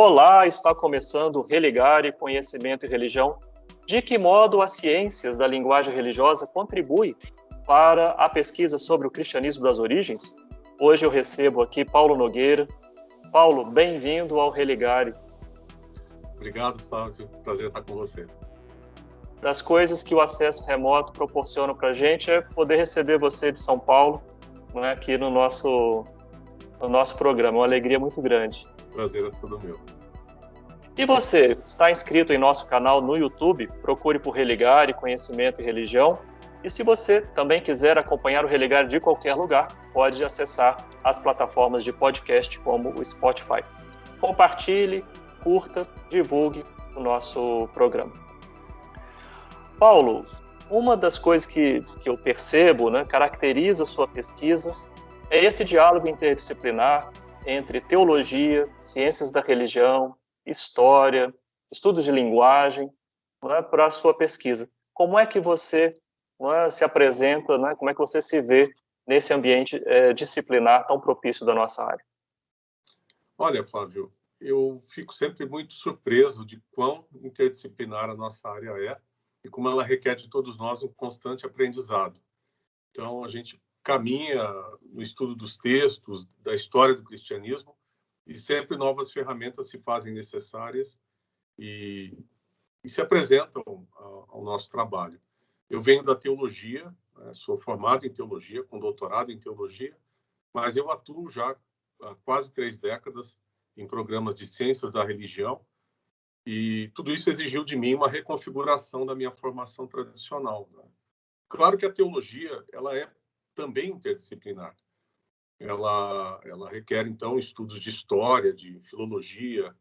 Olá, está começando o Religare, Conhecimento e Religião. De que modo as ciências da linguagem religiosa contribuem para a pesquisa sobre o cristianismo das origens? Hoje eu recebo aqui Paulo Nogueira. Paulo, bem-vindo ao Religare. Obrigado, Flávio. Prazer estar com você. Das coisas que o acesso remoto proporciona para a gente é poder receber você de São Paulo, né, aqui no nosso programa. Uma alegria muito grande. Prazer é todo meu. E você, está inscrito em nosso canal no YouTube? Procure por Religare, Conhecimento e Religião. E se você também quiser acompanhar o Religare de qualquer lugar, pode acessar as plataformas de podcast como o Spotify. Compartilhe, curta, divulgue o nosso programa. Paulo, uma das coisas que eu percebo, né, caracteriza a sua pesquisa, é esse diálogo interdisciplinar entre teologia, ciências da religião, história, estudos de linguagem, né, para a sua pesquisa. Como é que você se apresenta, né, como é que você se vê nesse ambiente disciplinar tão propício da nossa área? Olha, Flávio, eu fico sempre muito surpreso de quão interdisciplinar a nossa área é e como ela requer de todos nós um constante aprendizado. Então, a gente caminha no estudo dos textos, da história do cristianismo, e sempre novas ferramentas se fazem necessárias e se apresentam ao nosso trabalho. Eu venho da teologia, né, sou formado em teologia, com doutorado em teologia, mas eu atuo já há quase 3 décadas em programas de ciências da religião, e tudo isso exigiu de mim uma reconfiguração da minha formação tradicional, né? Claro que a teologia ela é também interdisciplinar. Ela requer, então, estudos de história, de filologia,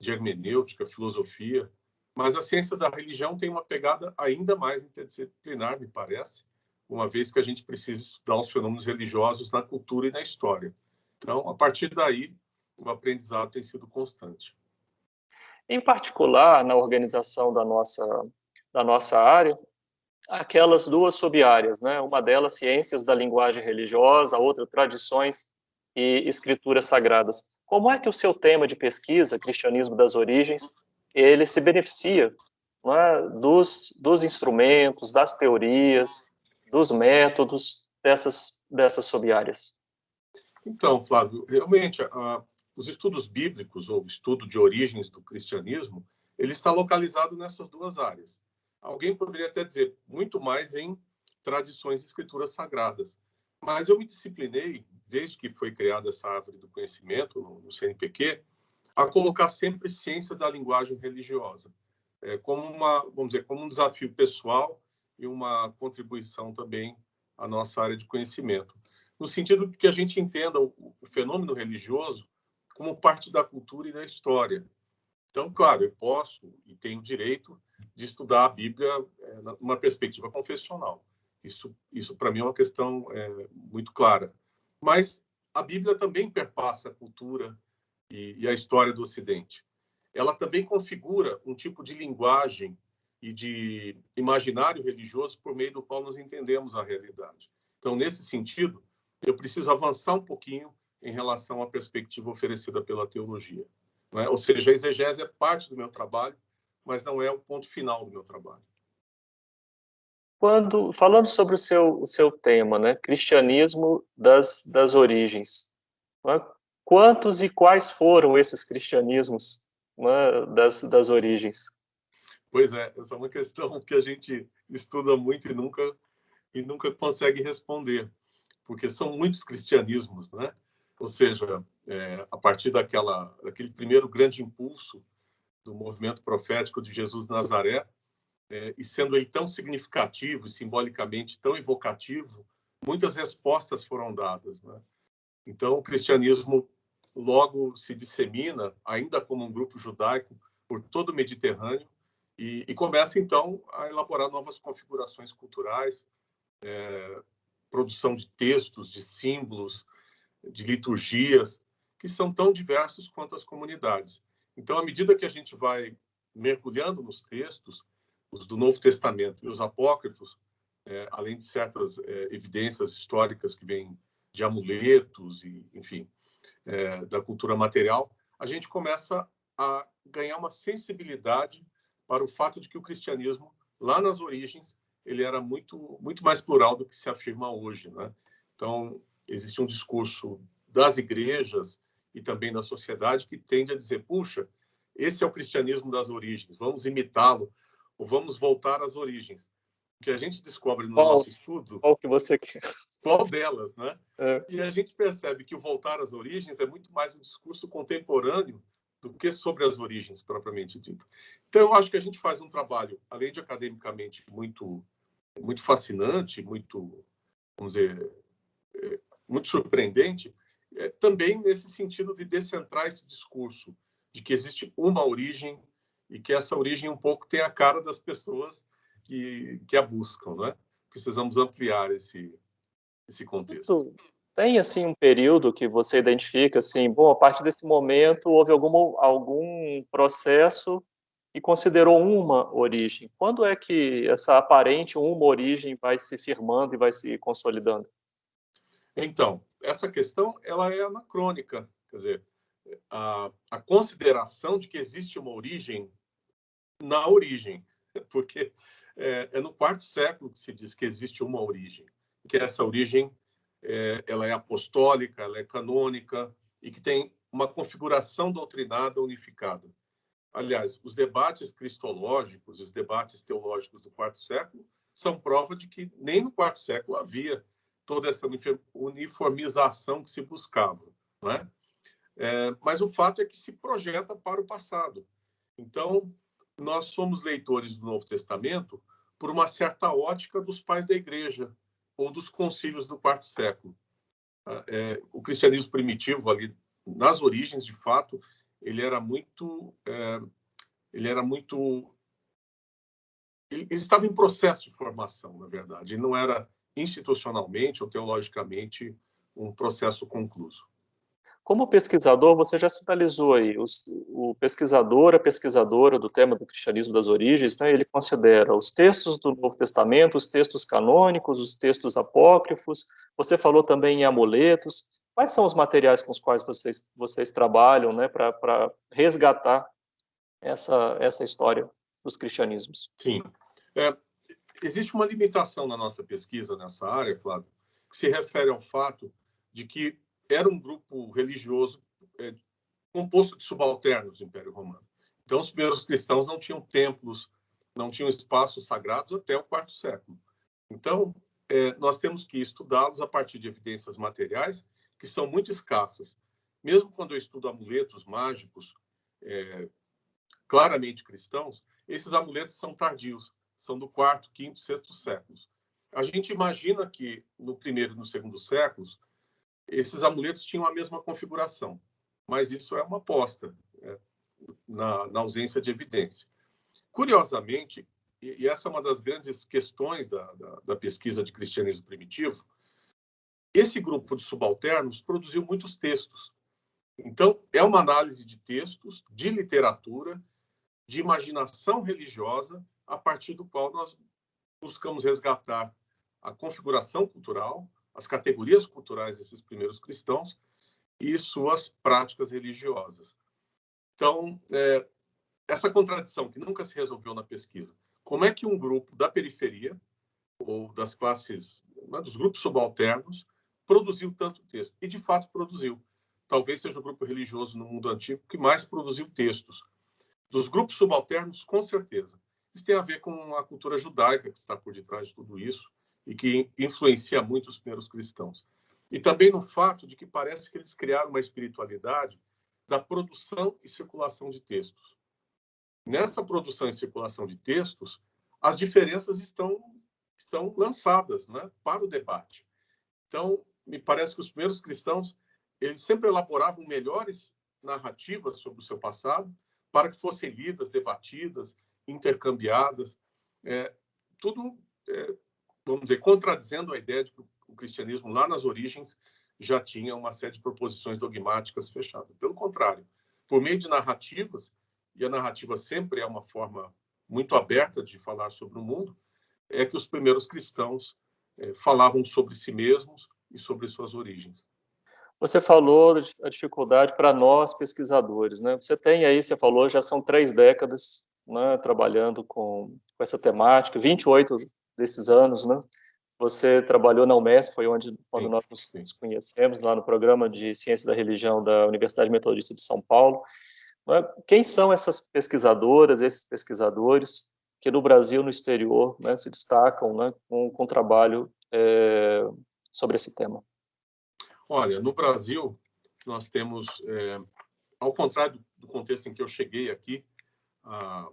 de hermenêutica, filosofia, mas as ciências da religião têm uma pegada ainda mais interdisciplinar, me parece, uma vez que a gente precisa estudar os fenômenos religiosos na cultura e na história. Então, a partir daí, o aprendizado tem sido constante. Em particular, na organização da nossa área, aquelas duas sub-áreas, né? Uma delas, ciências da linguagem religiosa, a outra, tradições e escrituras sagradas. Como é que o seu tema de pesquisa, cristianismo das origens, ele se beneficia, né, dos instrumentos, das teorias, dos métodos dessas sub-áreas? Então, Flávio, realmente, os estudos bíblicos, ou estudo de origens do cristianismo, ele está localizado nessas duas áreas. Alguém poderia até dizer muito mais em tradições e escrituras sagradas. Mas eu me disciplinei, desde que foi criada essa árvore do conhecimento, no CNPq, a colocar sempre ciência da linguagem religiosa, como vamos dizer, como um desafio pessoal e uma contribuição também à nossa área de conhecimento, no sentido de que a gente entenda o fenômeno religioso como parte da cultura e da história. Então, claro, eu posso e tenho direito de estudar a Bíblia numa perspectiva confessional. Isso para mim é uma questão muito clara. Mas a Bíblia também perpassa a cultura e a história do Ocidente. Ela também configura um tipo de linguagem e de imaginário religioso por meio do qual nós entendemos a realidade. Então, nesse sentido, eu preciso avançar um pouquinho em relação à perspectiva oferecida pela teologia, não é? Ou seja, a exegese é parte do meu trabalho, mas não é o ponto final do meu trabalho. Falando sobre o seu tema, né, cristianismo das origens, né, quantos e quais foram esses cristianismos, né, das origens? Pois é, essa é uma questão que a gente estuda muito e nunca consegue responder, porque são muitos cristianismos, né? Ou seja, a partir daquele primeiro grande impulso do movimento profético de Jesus de Nazaré, e sendo ele tão significativo e simbolicamente tão evocativo, muitas respostas foram dadas, né? Então, o cristianismo logo se dissemina, ainda como um grupo judaico, por todo o Mediterrâneo, e começa, então, a elaborar novas configurações culturais, produção de textos, de símbolos, de liturgias, que são tão diversos quanto as comunidades. Então, à medida que a gente vai mergulhando nos textos, os do Novo Testamento e os apócrifos, além de certas evidências históricas que vêm de amuletos e, enfim, da cultura material, a gente começa a ganhar uma sensibilidade para o fato de que o cristianismo, lá nas origens, ele era muito mais plural do que se afirma hoje, né? Então, existe um discurso das igrejas e também da sociedade que tende a dizer, puxa, esse é o cristianismo das origens, vamos imitá-lo, ou vamos voltar às origens. O que a gente descobre no Qual, nosso estudo, qual que você quer? qual delas, né? É. E a gente percebe que o voltar às origens é muito mais um discurso contemporâneo do que sobre as origens, propriamente dito. Então, eu acho que a gente faz um trabalho, além de academicamente muito fascinante, vamos dizer, muito surpreendente, também nesse sentido de descentrar esse discurso de que existe uma origem e que essa origem um pouco tem a cara das pessoas que a buscam, né? Precisamos ampliar esse contexto. Tem, assim, um período que você identifica, assim, bom, a partir desse momento houve algum processo e considerou uma origem. Quando é que essa aparente uma origem vai se firmando e vai se consolidando? Então, essa questão ela é anacrônica, quer dizer, a consideração de que existe uma origem na origem, porque é no quarto século que se diz que existe uma origem, que essa origem ela é apostólica, ela é canônica e que tem uma configuração doutrinada unificada. Aliás, os debates cristológicos, os debates teológicos do quarto século são prova de que nem no quarto século havia toda essa uniformização que se buscava, não é? Mas o fato é que se projeta para o passado. Então, nós somos leitores do Novo Testamento por uma certa ótica dos pais da Igreja ou dos concílios do quarto século. O cristianismo primitivo ali nas origens, de fato, ele era muito, ele era muito, ele estava em processo de formação, na verdade. Ele não era institucionalmente ou teologicamente um processo concluso. Como pesquisador, você já sinalizou aí, o pesquisador, a pesquisadora do tema do cristianismo das origens, né, ele considera os textos do Novo Testamento, os textos canônicos, os textos apócrifos, você falou também em amuletos. Quais são os materiais com os quais vocês trabalham, né, para resgatar essa história dos cristianismos? Sim. É, existe uma limitação na nossa pesquisa nessa área, Flávio, que se refere ao fato de que era um grupo religioso composto de subalternos do Império Romano. Então, os primeiros cristãos não tinham templos, não tinham espaços sagrados até o quarto século. Então, nós temos que estudá-los a partir de evidências materiais que são muito escassas. Mesmo quando eu estudo amuletos mágicos, claramente cristãos, esses amuletos são tardios, são do quarto, quinto, sexto séculos. A gente imagina que no primeiro e no segundo séculos, esses amuletos tinham a mesma configuração, mas isso é uma aposta, na ausência de evidência. Curiosamente, e essa é uma das grandes questões da pesquisa de cristianismo primitivo, esse grupo de subalternos produziu muitos textos. Então, é uma análise de textos, de literatura, de imaginação religiosa, a partir do qual nós buscamos resgatar a configuração cultural, as categorias culturais desses primeiros cristãos e suas práticas religiosas. Então, essa contradição que nunca se resolveu na pesquisa, como é que um grupo da periferia ou das classes, né, dos grupos subalternos, produziu tanto texto? E, de fato, produziu. Talvez seja o grupo religioso no mundo antigo que mais produziu textos. Dos grupos subalternos, com certeza. Isso tem a ver com a cultura judaica que está por detrás de tudo isso e que influencia muito os primeiros cristãos. E também no fato de que parece que eles criaram uma espiritualidade da produção e circulação de textos. Nessa produção e circulação de textos, as diferenças estão lançadas, né, para o debate. Então, me parece que os primeiros cristãos eles sempre elaboravam melhores narrativas sobre o seu passado para que fossem lidas, debatidas, intercambiadas, tudo, vamos dizer, contradizendo a ideia de que o cristianismo lá nas origens já tinha uma série de proposições dogmáticas fechadas. Pelo contrário, por meio de narrativas, e a narrativa sempre é uma forma muito aberta de falar sobre o mundo, é que os primeiros cristãos falavam sobre si mesmos e sobre suas origens. Você falou a dificuldade para nós, pesquisadores, né? Você tem aí, você falou, já são 3 décadas, né, trabalhando com essa temática, 28 desses anos, né? Você trabalhou na UMESP, foi quando Sim, nós sim. nos conhecemos, lá no programa de Ciências da Religião da Universidade Metodista de São Paulo. Né? Quem são essas pesquisadoras, esses pesquisadores que no Brasil, no exterior, né, se destacam, né, com trabalho sobre esse tema? Olha, no Brasil, nós temos, ao contrário do contexto em que eu cheguei aqui, há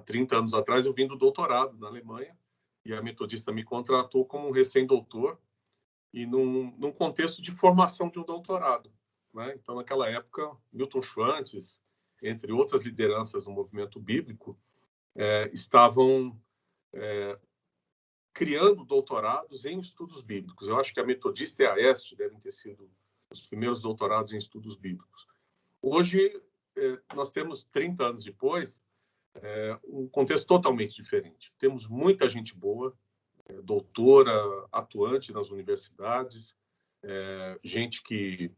30 anos atrás, eu vim do doutorado na Alemanha, e a Metodista me contratou como um recém-doutor, e num contexto de formação de um doutorado. Né? Então, naquela época, Milton Schwantes, entre outras lideranças do movimento bíblico, estavam criando doutorados em estudos bíblicos. Eu acho que a Metodista e a Este devem ter sido os primeiros doutorados em estudos bíblicos. Hoje, nós temos, 30 anos depois, um contexto totalmente diferente. Temos muita gente boa, doutora, atuante nas universidades, gente que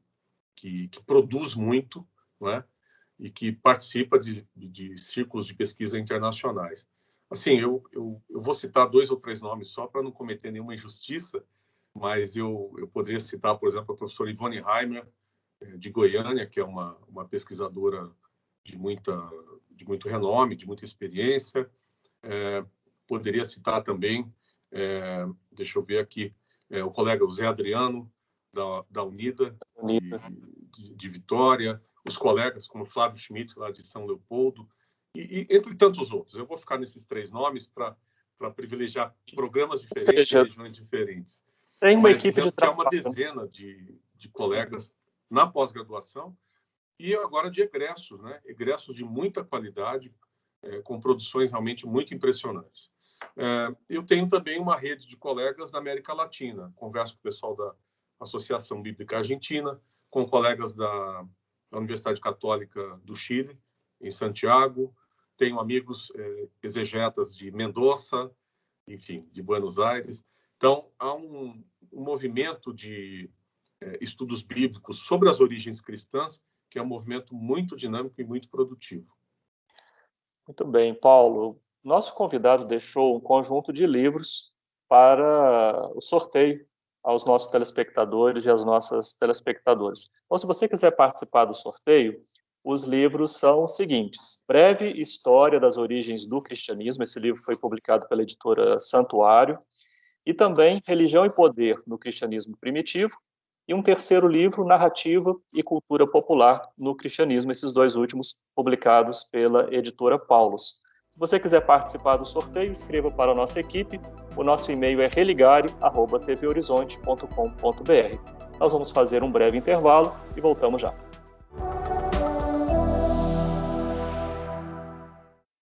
produz muito, não é? E que participa de círculos de pesquisa internacionais. Assim, eu vou citar 2 ou 3 nomes só para não cometer nenhuma injustiça, mas eu poderia citar, por exemplo, a professora Ivone Heimer, de Goiânia, que é uma pesquisadora de muito renome, de muita experiência. Poderia citar também, deixa eu ver aqui, o colega Zé Adriano, da Unida, de Vitória, os colegas como Flávio Schmidt, lá de São Leopoldo, e entre tantos outros. Eu vou ficar nesses 3 nomes para privilegiar programas diferentes e regiões diferentes. Tem uma Mas equipe de dizendo que há uma trabalho. dezena de colegas na pós-graduação e agora de egressos, né? Egressos de muita qualidade, com produções realmente muito impressionantes. Eu tenho também uma rede de colegas da América Latina. Converso com o pessoal da Associação Bíblica Argentina, com colegas da Universidade Católica do Chile, em Santiago. Tenho amigos exegetas de Mendoza, enfim, de Buenos Aires. Então, há um movimento de estudos bíblicos sobre as origens cristãs, que é um movimento muito dinâmico e muito produtivo. Muito bem, Paulo. Nosso convidado deixou um conjunto de livros para o sorteio aos nossos telespectadores e às nossas telespectadoras. Então, se você quiser participar do sorteio, os livros são os seguintes: Breve História das Origens do Cristianismo, esse livro foi publicado pela editora Santuário, e também Religião e Poder no Cristianismo Primitivo, e um terceiro livro, Narrativa e Cultura Popular no Cristianismo, esses 2 últimos publicados pela editora Paulus. Se você quiser participar do sorteio, escreva para a nossa equipe. O nosso e-mail é religare@tvhorizonte.com.br. Nós vamos fazer um breve intervalo e voltamos já.